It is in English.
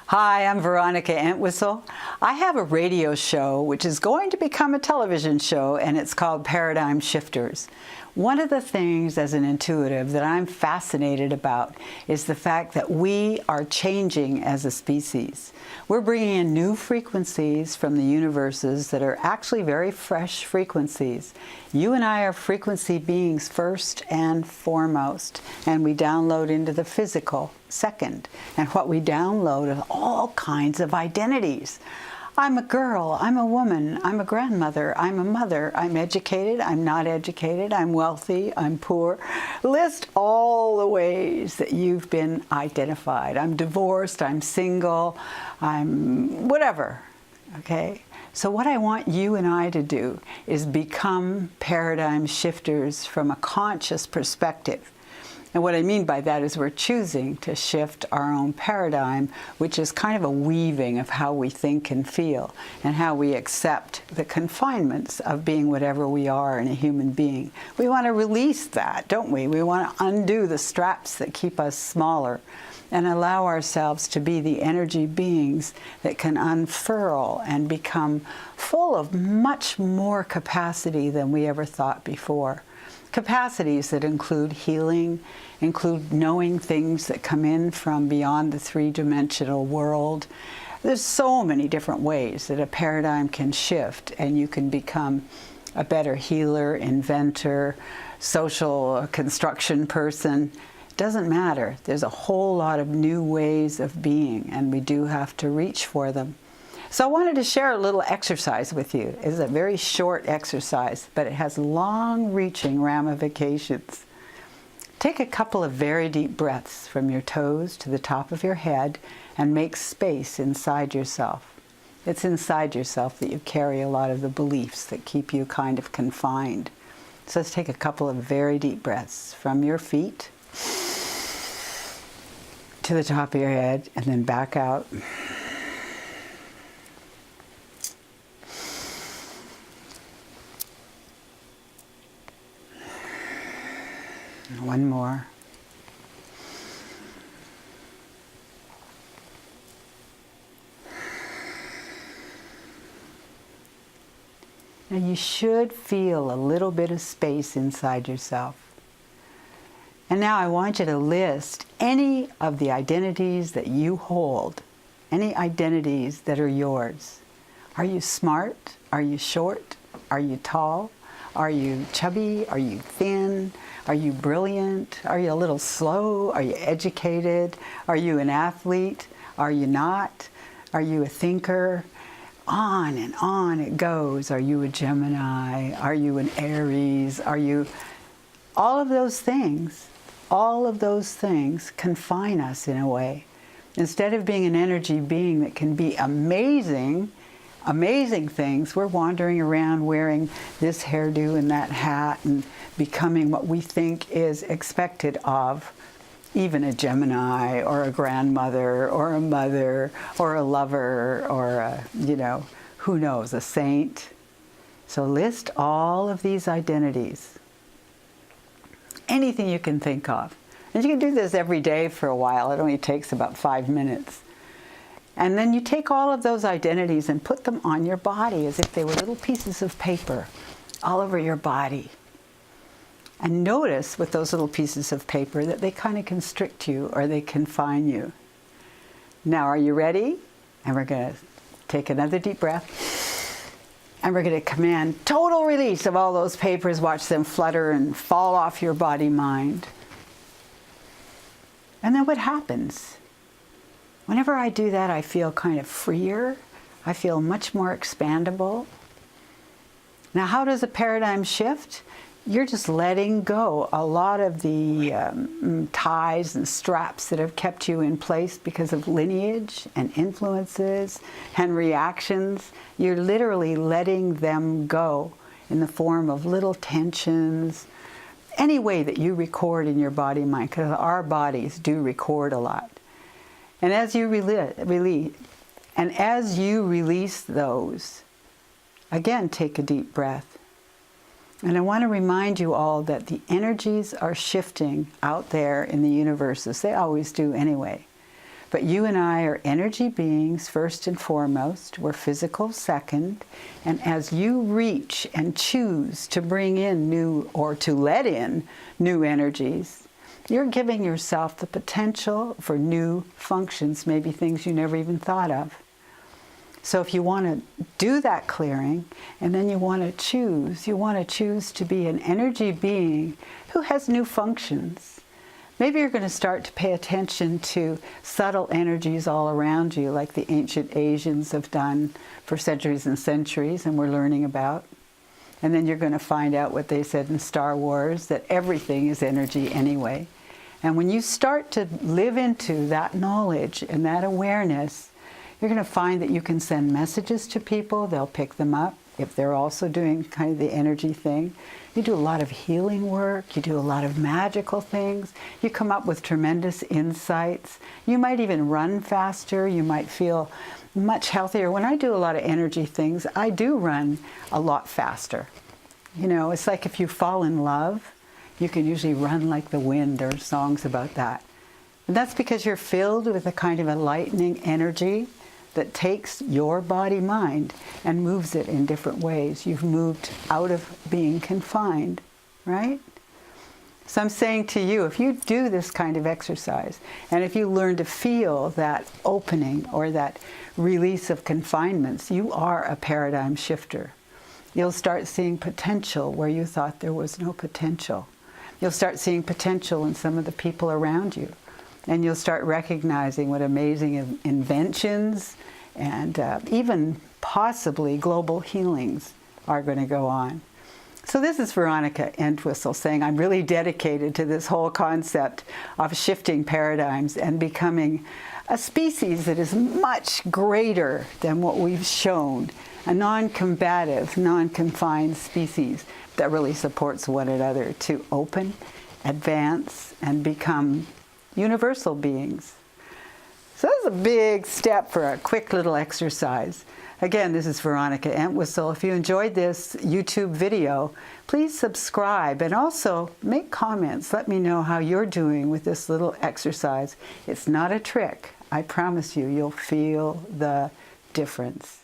Hi, I'm Veronica Entwistle. I have a radio show which is going to become a television show, and it's called Paradigm Shifters. One of the things as an intuitive that I'm fascinated about is the fact that we are changing as a species. We're bringing in new frequencies from the universes that are actually very fresh frequencies. You and I are frequency beings first and foremost, and we download into the physical second. And what we download are all kinds of identities. I'm a girl, I'm a woman, I'm a grandmother, I'm a mother, I'm educated, I'm not educated, I'm wealthy, I'm poor. List all the ways that you've been identified. I'm divorced, I'm single, I'm whatever, okay? So what I want you and I to do is become paradigm shifters from a conscious perspective. And what I mean by that is we're choosing to shift our own paradigm, which is kind of a weaving of how we think and feel and how we accept the confinements of being whatever we are in a human being. We want to release that, don't we? We want to undo the straps that keep us smaller and allow ourselves to be the energy beings that can unfurl and become full of much more capacity than we ever thought before. Capacities that include healing, include knowing things that come in from beyond the three-dimensional world. There's so many different ways that a paradigm can shift and you can become a better healer, inventor, social construction person. It doesn't matter. There's a whole lot of new ways of being, and we do have to reach for them. So I wanted to share a little exercise with you. It's a very short exercise, but it has long-reaching ramifications. Take a couple of very deep breaths from your toes to the top of your head and make space inside yourself. It's inside yourself that you carry a lot of the beliefs that keep you kind of confined. So let's take a couple of very deep breaths from your feet to the top of your head and then back out. One more. Now you should feel a little bit of space inside yourself. And now I want you to list any of the identities that you hold, any identities that are yours. Are you smart? Are you short? Are you tall? Are you chubby? Are you thin? Are you brilliant? Are you a little slow? Are you educated? Are you an athlete? Are you not? Are you a thinker? On and on it goes. Are you a Gemini? Are you an Aries? Are you... all of those things confine us in a way. Instead of being an energy being that can be amazing things, we're wandering around wearing this hairdo and that hat and becoming what we think is expected of even a Gemini or a grandmother or a mother or a lover or a, who knows, a saint. So list all of these identities. Anything you can think of. And you can do this every day for a while. It only takes about 5 minutes. And then you take all of those identities and put them on your body as if they were little pieces of paper all over your body. And notice with those little pieces of paper that they kind of constrict you or they confine you. Now, are you ready? And we're going to take another deep breath. And we're going to command total release of all those papers. Watch them flutter and fall off your body-mind. And then what happens? Whenever I do that, I feel kind of freer. I feel much more expandable. Now, how does a paradigm shift? You're just letting go a lot of the ties and straps that have kept you in place because of lineage and influences and reactions. You're literally letting them go in the form of little tensions, any way that you record in your body-mind, because our bodies do record a lot. And as you release those, again, take a deep breath. And I want to remind you all that the energies are shifting out there in the universe, as they always do anyway. But you and I are energy beings first and foremost. We're physical second. And as you reach and choose to bring in new, or to let in new energies, you're giving yourself the potential for new functions, maybe things you never even thought of. So if you want to do that clearing, and then you want to choose to be an energy being who has new functions. Maybe you're going to start to pay attention to subtle energies all around you, like the ancient Asians have done for centuries and centuries, and we're learning about. And then you're going to find out what they said in Star Wars, that everything is energy anyway. And when you start to live into that knowledge and that awareness, you're going to find that you can send messages to people, they'll pick them up if they're also doing kind of the energy thing. You do a lot of healing work, you do a lot of magical things, you come up with tremendous insights. You might even run faster, you might feel much healthier. When I do a lot of energy things, I do run a lot faster. You know, it's like if you fall in love, you can usually run like the wind. There are songs about that. And that's because you're filled with a kind of enlightening energy that takes your body-mind and moves it in different ways. You've moved out of being confined, right? So I'm saying to you, if you do this kind of exercise, and if you learn to feel that opening or that release of confinements, you are a paradigm shifter. You'll start seeing potential where you thought there was no potential. You'll start seeing potential in some of the people around you. And you'll start recognizing what amazing inventions and even possibly global healings are going to go on. So this is Veronica Entwistle saying I'm really dedicated to this whole concept of shifting paradigms and becoming a species that is much greater than what we've shown, a non-combative, non-confined species that really supports one another to open, advance, and become universal beings. So that's a big step for a quick little exercise. Again, this is Veronica Entwistle. If you enjoyed this YouTube video, please subscribe and also make comments. Let me know how you're doing with this little exercise. It's not a trick. I promise you, you'll feel the difference.